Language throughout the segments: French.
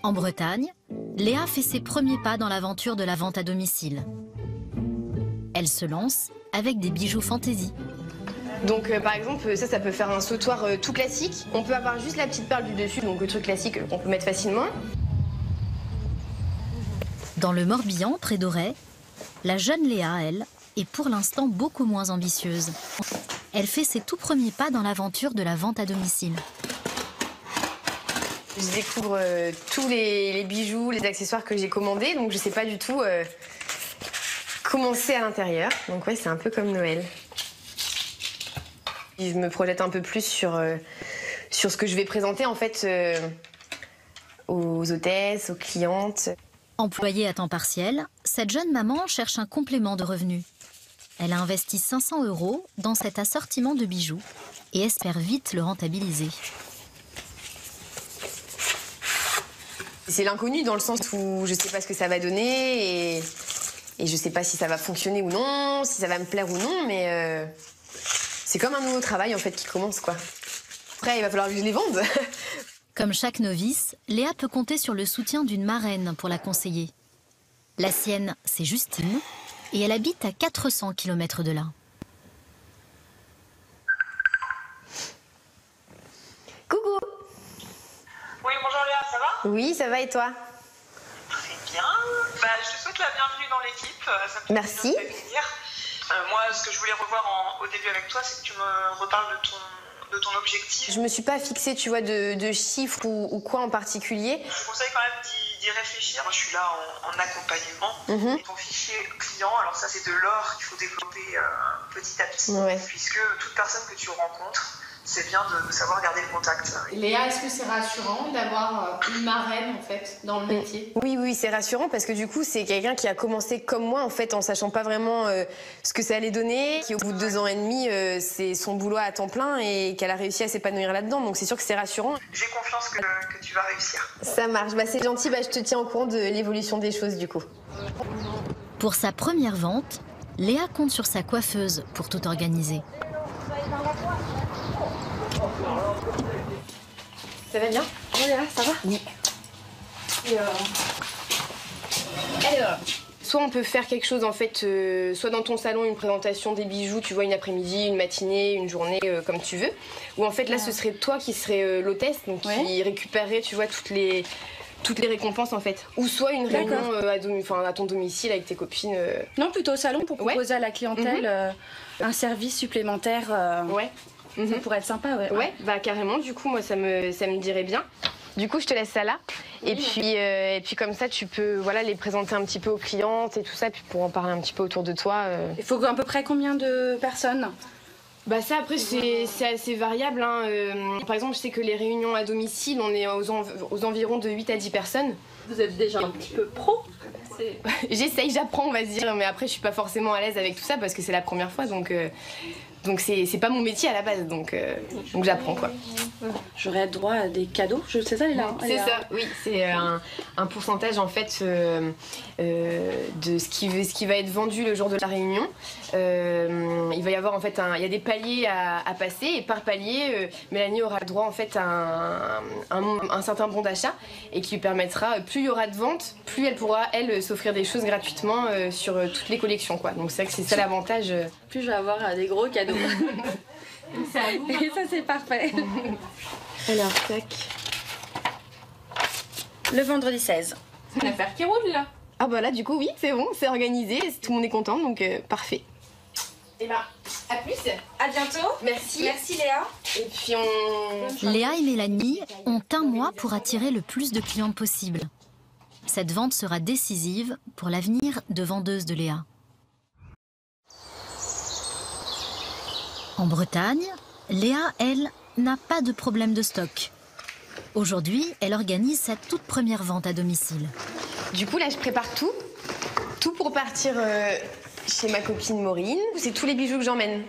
En Bretagne, Léa fait ses premiers pas dans l'aventure de la vente à domicile. Elle se lance avec des bijoux fantaisie. Donc par exemple, ça peut faire un sautoir tout classique. On peut avoir juste la petite perle du dessus, donc le truc classique qu'on peut mettre facilement. Dans le Morbihan, près d'Auray, la jeune Léa, elle, est pour l'instant beaucoup moins ambitieuse. Elle fait ses tout premiers pas dans l'aventure de la vente à domicile. Je découvre tous les bijoux, les accessoires que j'ai commandés, donc je sais pas du tout comment c'est à l'intérieur. Donc ouais, c'est un peu comme Noël. Je me projette un peu plus sur ce que je vais présenter en fait aux hôtesses, aux clientes. Employée à temps partiel, cette jeune maman cherche un complément de revenus. Elle a investi 500 € dans cet assortiment de bijoux et espère vite le rentabiliser. C'est l'inconnu dans le sens où je sais pas ce que ça va donner et je sais pas si ça va fonctionner ou non, si ça va me plaire ou non, mais c'est comme un nouveau travail en fait qui commence quoi. Après il va falloir que je les vende. Comme chaque novice, Léa peut compter sur le soutien d'une marraine pour la conseiller. La sienne, c'est Justine, et elle habite à 400 km de là. Coucou. Oui, bonjour Léa, ça va? Oui, ça va et toi? Très bien. Je te souhaite la bienvenue dans l'équipe. Ça me fait Merci. plaisir. Moi, ce que je voulais revoir au début avec toi, c'est que tu me reparles de ton objectif. Je me suis pas fixée, tu vois, de chiffres ou quoi en particulier. Je te conseille quand même d'y réfléchir. Moi, je suis là en accompagnement. Et ton fichier client, alors ça, c'est de l'or qu'il faut développer petit à petit. Ouais. Puisque toute personne que tu rencontres, c'est bien de savoir garder le contact. Léa, est-ce que c'est rassurant d'avoir une marraine en fait dans le métier? Oui, c'est rassurant parce que du coup c'est quelqu'un qui a commencé comme moi en fait en sachant pas vraiment ce que ça allait donner, qui au bout de 2 ans et demi c'est son boulot à temps plein et qu'elle a réussi à s'épanouir là-dedans, donc c'est sûr que c'est rassurant. J'ai confiance que tu vas réussir. Ça marche, c'est gentil, je te tiens au courant de l'évolution des choses du coup. Pour sa première vente, Léa compte sur sa coiffeuse pour tout organiser. Ça va bien? Oh Léa, ça va? Oui. Alors, soit on peut faire quelque chose en fait, soit dans ton salon une présentation des bijoux, tu vois, une après-midi, une matinée, une journée, comme tu veux. Ou en fait là ce serait toi qui serais l'hôtesse, donc qui récupérerait, tu vois, toutes les récompenses en fait. Ou soit une réunion à ton domicile avec tes copines. Non, plutôt au salon pour proposer à la clientèle un service supplémentaire. Ça pourrait être sympa, Ouais, carrément, du coup, moi, ça me dirait bien. Du coup, je te laisse ça là. Et puis comme ça, tu peux les présenter un petit peu aux clientes et tout ça, puis pour en parler un petit peu autour de toi. Il faut à peu près combien de personnes? Ça, après, c'est assez variable. Par exemple, je sais que les réunions à domicile, on est aux environs de 8 à 10 personnes. Vous êtes déjà un petit peu pro? J'essaye, j'apprends, on va se dire, mais après, je suis pas forcément à l'aise avec tout ça parce que c'est la première fois, donc c'est pas mon métier à la base, donc j'apprends quoi. J'aurais droit à des cadeaux, c'est ça Léla? C'est ça, oui, c'est un pourcentage en fait de ce qui va être vendu le jour de la réunion. Il va y avoir en fait il y a des paliers à passer et par palier, Mélanie aura droit en fait à un certain bon d'achat et qui lui permettra, plus il y aura de ventes, plus elle pourra s'offrir des choses gratuitement sur toutes les collections quoi. Donc c'est vrai que c'est ça l'avantage. Plus je vais avoir des gros cadeaux. Et ça c'est parfait. Alors tac. Le vendredi 16. C'est une affaire qui roule là. Ah là du coup oui, c'est bon, c'est organisé, tout le monde est content, donc parfait. Et à plus. À bientôt. Merci. Merci Léa. Et puis Léa et Mélanie ont un mois pour attirer le plus de clientes possible. Cette vente sera décisive pour l'avenir de vendeuse de Léa. En Bretagne, Léa, elle, n'a pas de problème de stock. Aujourd'hui, elle organise sa toute première vente à domicile. Du coup, là, je prépare tout pour partir chez ma copine Maureen. C'est tous les bijoux que j'emmène.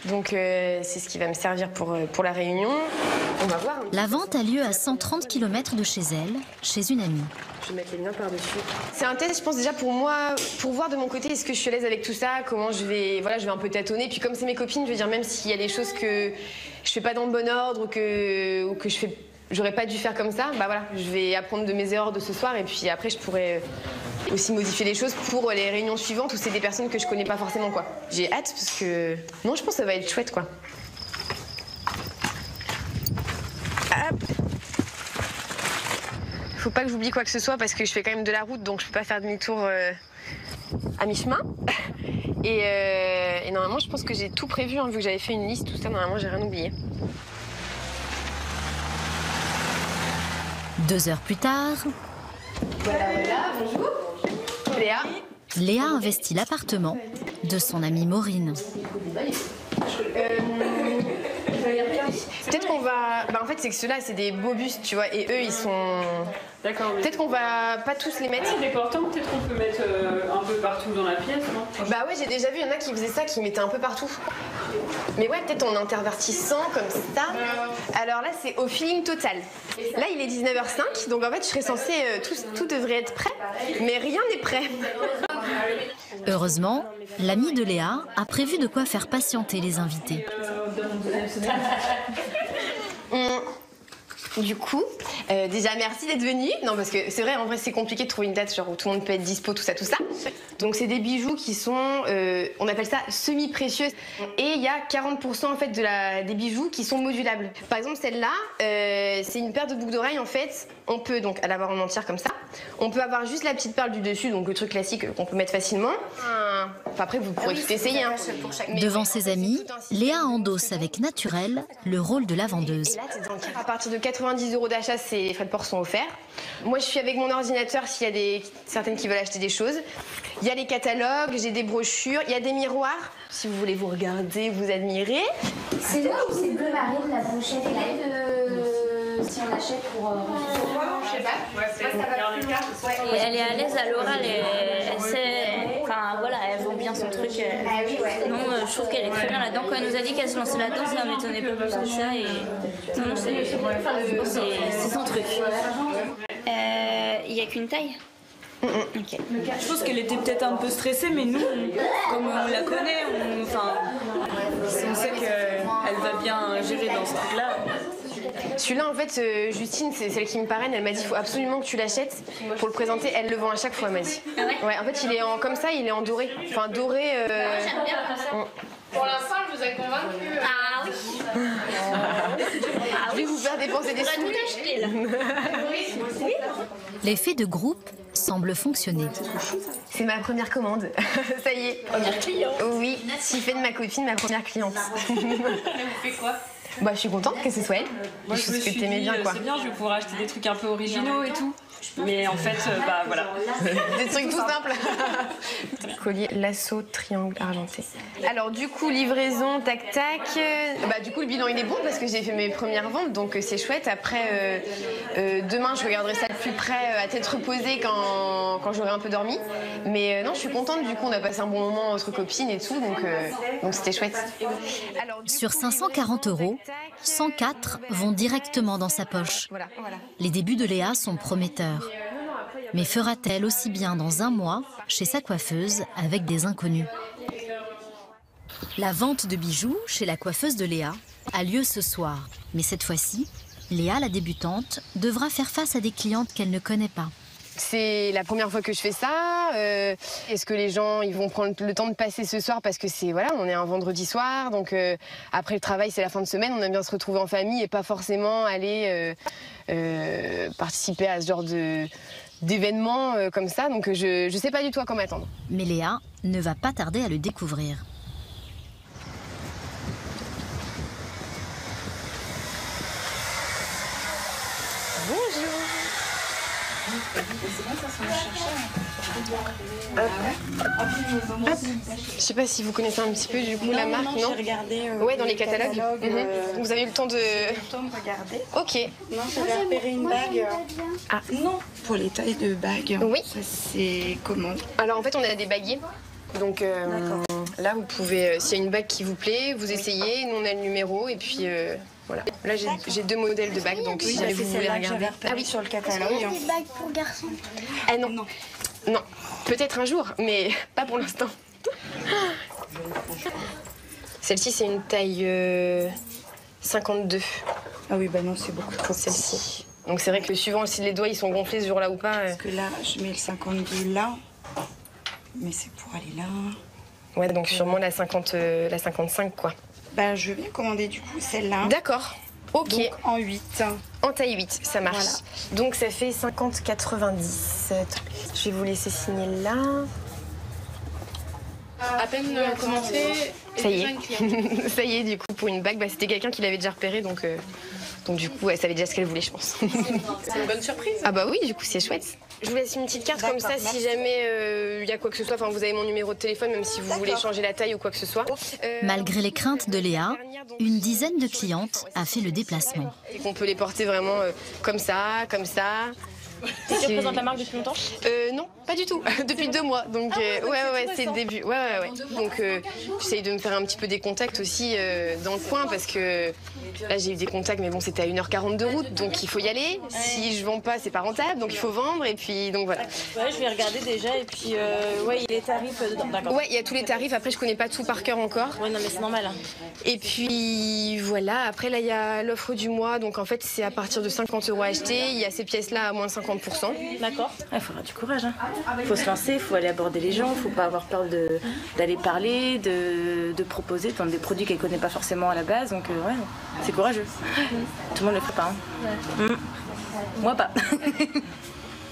Donc, c'est ce qui va me servir pour la réunion. On va voir. La vente a lieu à 130 km de chez elle, chez une amie. Je vais mettre les miens par-dessus. C'est un test, je pense, déjà pour moi, pour voir de mon côté est-ce que je suis à l'aise avec tout ça, comment je vais un peu tâtonner. Puis comme c'est mes copines, je veux dire, même s'il y a des choses que je fais pas dans le bon ordre ou que je fais j'aurais pas dû faire comme ça, bah voilà, je vais apprendre de mes erreurs de ce soir et puis après je pourrais aussi modifier les choses pour les réunions suivantes où c'est des personnes que je connais pas forcément quoi. J'ai hâte parce que non, je pense que ça va être chouette quoi. Hop. Faut pas que j'oublie quoi que ce soit parce que je fais quand même de la route donc je peux pas faire demi-tour à mi-chemin. Et normalement je pense que j'ai tout prévu hein, vu que j'avais fait une liste, tout ça, normalement j'ai rien oublié. 2 heures plus tard, Voilà, bonjour. Léa. Léa investit l'appartement de son amie Maureen. Peut-être qu'on va... Bah en fait c'est que ceux-là c'est des beaux bustes tu vois et eux ils sont... D'accord. Peut-être qu'on va pas tous les mettre. Les portants peut-être qu'on peut mettre un peu partout dans la pièce, non? Bah ouais j'ai déjà vu, il y en a qui faisaient ça, qui mettaient un peu partout. Mais ouais peut-être en intervertissant comme ça. Alors là c'est au feeling total. Là il est 19h05 donc en fait je serais censée... tout devrait être prêt mais rien n'est prêt. Heureusement, l'amie de Léa a prévu de quoi faire patienter les invités. Du coup, déjà merci d'être venu. Non parce que c'est vrai, en vrai c'est compliqué de trouver une date genre où tout le monde peut être dispo, tout ça. Donc c'est des bijoux qui sont, on appelle ça semi-précieux. Et il y a 40% en fait des bijoux qui sont modulables. Par exemple celle-là, c'est une paire de boucles d'oreilles en fait. On peut donc l'avoir en entière comme ça. On peut avoir juste la petite perle du dessus, donc le truc classique qu'on peut mettre facilement. Enfin après vous pourrez tout essayer. Hein. Devant ses amis, Léa endosse avec naturel le rôle de la vendeuse. Et là, à partir de 90 € d'achat, les frais de port sont offerts. Moi, je suis avec mon ordinateur s'il y a certaines qui veulent acheter des choses. Il y a les catalogues, j'ai des brochures, il y a des miroirs. Si vous voulez vous regarder, vous admirer. C'est là où c'est bleu marine, la brochette si on achète pour... Je sais pas. Et elle est à l'aise à l'oral, elle sait, enfin voilà, elle vend bien son truc. Non, je trouve qu'elle est très bien là-dedans. Quand elle nous a dit qu'elle se lançait là-dedans, ça m'étonnait pas plus que ça. Et... Non, c'est son truc. Il n'y a qu'une taille. Okay. Je pense qu'elle était peut-être un peu stressée, mais nous, comme on la connaît, on sait qu'elle va bien gérer dans ce truc-là. Celui-là, en fait, Justine, c'est celle qui me parraine. Elle m'a dit il faut absolument que tu l'achètes pour le présenter. Elle le vend à chaque fois, elle m'a dit. Ah ouais. Ouais, en fait, il est comme ça, il est en doré. Enfin, doré. J'aime bien comme ça. Pour l'instant, je vous ai convaincu. Ah oui. Je vais vous faire dépenser des sous. L'effet de groupe semble fonctionner. C'est ma première commande. Ça y est. Première cliente. Oui, Tiffany, ma copine, ma première cliente. Elle vous fait quoi? Bah, je suis contente que ce soit elle. Moi, je me suis dit, bien, quoi. C'est bien, je vais pouvoir acheter des trucs un peu originaux et tout. Mais en fait, bah voilà. Des trucs tout simples. Collier, lasso, triangle argenté. Alors du coup, livraison, tac tac. Bah du coup, le bilan il est bon parce que j'ai fait mes premières ventes, donc c'est chouette. Après, demain, je regarderai ça de plus près à tête reposée quand j'aurai un peu dormi. Mais non, je suis contente. Du coup, on a passé un bon moment entre copines et tout, donc c'était chouette. Alors, sur 540 €, 104 vont directement dans sa poche. Les débuts de Léa sont prometteurs. Mais fera-t-elle aussi bien dans un mois chez sa coiffeuse avec des inconnus? La vente de bijoux chez la coiffeuse de Léa a lieu ce soir. Mais cette fois-ci, Léa, la débutante, devra faire face à des clientes qu'elle ne connaît pas. C'est la première fois que je fais ça. Est-ce que les gens ils vont prendre le temps de passer ce soir parce que on est un vendredi soir, donc après le travail c'est la fin de semaine, on aime bien se retrouver en famille et pas forcément aller participer à ce genre d'événements comme ça. Donc je sais pas du tout à quoi m'attendre. Mais Léa ne va pas tarder à le découvrir. Bonjour. Je sais pas si vous connaissez un petit peu du coup la marque, non? J'ai regardé ouais, dans les catalogues. Vous avez eu le temps de regarder. Ok. Non, j'avais repéré une bague. Ah non, pour les tailles de bagues. Oui. Ça c'est comment? Alors en fait, on a des baguiers. Donc là, vous pouvez, s'il y a une bague qui vous plaît, vous essayez. Nous, on a le numéro et puis voilà. Là, j'ai 2 modèles de bagues, donc si jamais vous voulez regarder. Ah oui, sur le catalogue. Est-ce qu'il y a des bagues pour garçons? Ah non. Non. Peut-être un jour, mais pas pour l'instant. Celle-ci, c'est une taille 52. Ah oui, bah non, c'est beaucoup trop celle-ci. Donc c'est vrai que suivant si les doigts ils sont gonflés ce jour-là ou pas. Parce que là, je mets le 52 là, mais c'est pour aller là. Ouais, donc sûrement la 55 quoi. Bah je vais commander du coup celle-là. D'accord. Ok. Donc en 8. En taille 8, ça marche. Voilà. Donc ça fait 50,90. Je vais vous laisser signer là. À peine commencé. Ça y est. Ça y est, du coup, pour une bague, bah, c'était quelqu'un qui l'avait déjà repéré, donc du coup, elle savait déjà ce qu'elle voulait, je pense. C'est une bonne surprise. Ah bah oui, du coup, c'est chouette. Je vous laisse une petite carte comme ça, si jamais il y a quoi que ce soit. Enfin, vous avez mon numéro de téléphone, même si vous voulez changer la taille ou quoi que ce soit. Malgré les craintes de Léa, une dizaine de clientes a fait le déplacement. Et qu'on peut les porter vraiment comme ça, comme ça. Tu représentes la marque depuis longtemps? Non, pas du tout. Depuis 2 mois. Donc ouais, c'est le début. Ouais. Donc j'essaye de me faire un petit peu des contacts aussi dans le coin parce que là j'ai eu des contacts, mais bon c'était à 1h40 de route, donc il faut y aller. Si je vends pas, c'est pas rentable, donc il faut vendre et puis donc voilà. Ouais, je vais regarder déjà et puis ouais, il y a les tarifs dedans. D'accord. Ouais, il y a tous les tarifs. Après je connais pas tout par cœur encore. Ouais, non mais c'est normal. Hein. Et puis voilà. Après là il y a l'offre du mois, donc en fait c'est à partir de 50 € à acheter. Il y a ces pièces là à moins de 50%. D'accord. Il faudra du courage. Il faut se lancer, il faut aller aborder les gens, il ne faut pas avoir peur d'aller parler, de proposer, de vendre des produits qu'elle ne connaît pas forcément à la base. Donc ouais, c'est courageux. Tout le monde ne le fait pas. Hein. Ouais. Moi pas.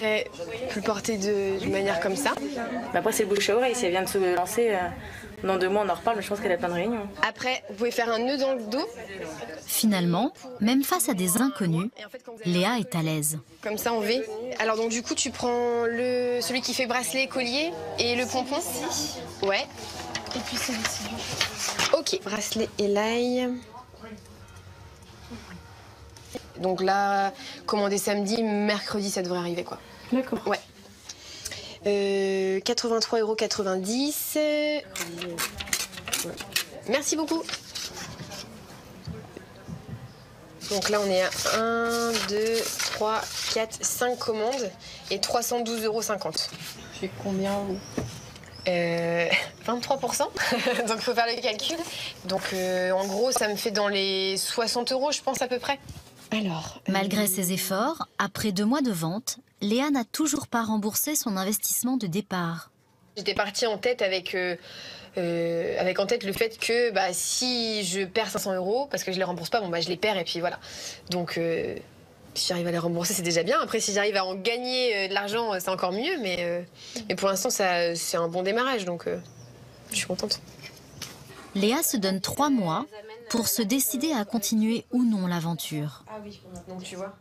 Elle peut le porter d'une manière comme ça. Mais après c'est le bouche à oreille, si elle vient de se lancer, dans 2 mois on en reparle, mais je pense qu'elle a plein de réunions. Après, vous pouvez faire un nœud dans le dos. Finalement, même face à des inconnus, Léa est à l'aise. Comme ça en V. Alors donc du coup tu prends celui qui fait bracelet, collier et le pompon. Ouais. Et puis celui-ci. Ok, bracelet et l'ail. Donc là, commander samedi, mercredi ça devrait arriver quoi. D'accord. Ouais. 83,90 €. Merci beaucoup. Donc là, on est à 1, 2, 3, 4, 5 commandes et 312,50 €. J'ai combien vous 23%. Donc il faut faire le calcul. Donc en gros, ça me fait dans les 60 €, je pense à peu près. Alors. Malgré ses efforts, après 2 mois de vente, Léa n'a toujours pas remboursé son investissement de départ. J'étais partie en tête avec en tête le fait que bah, si je perds 500 €, parce que je les rembourse pas, bon bah je les perds et puis voilà. Donc si j'arrive à les rembourser, c'est déjà bien. Après, si j'arrive à en gagner de l'argent, c'est encore mieux. Mais pour l'instant, c'est un bon démarrage, donc je suis contente. Léa se donne 3 mois pour se décider à continuer ou non l'aventure. Ah oui, donc tu vois.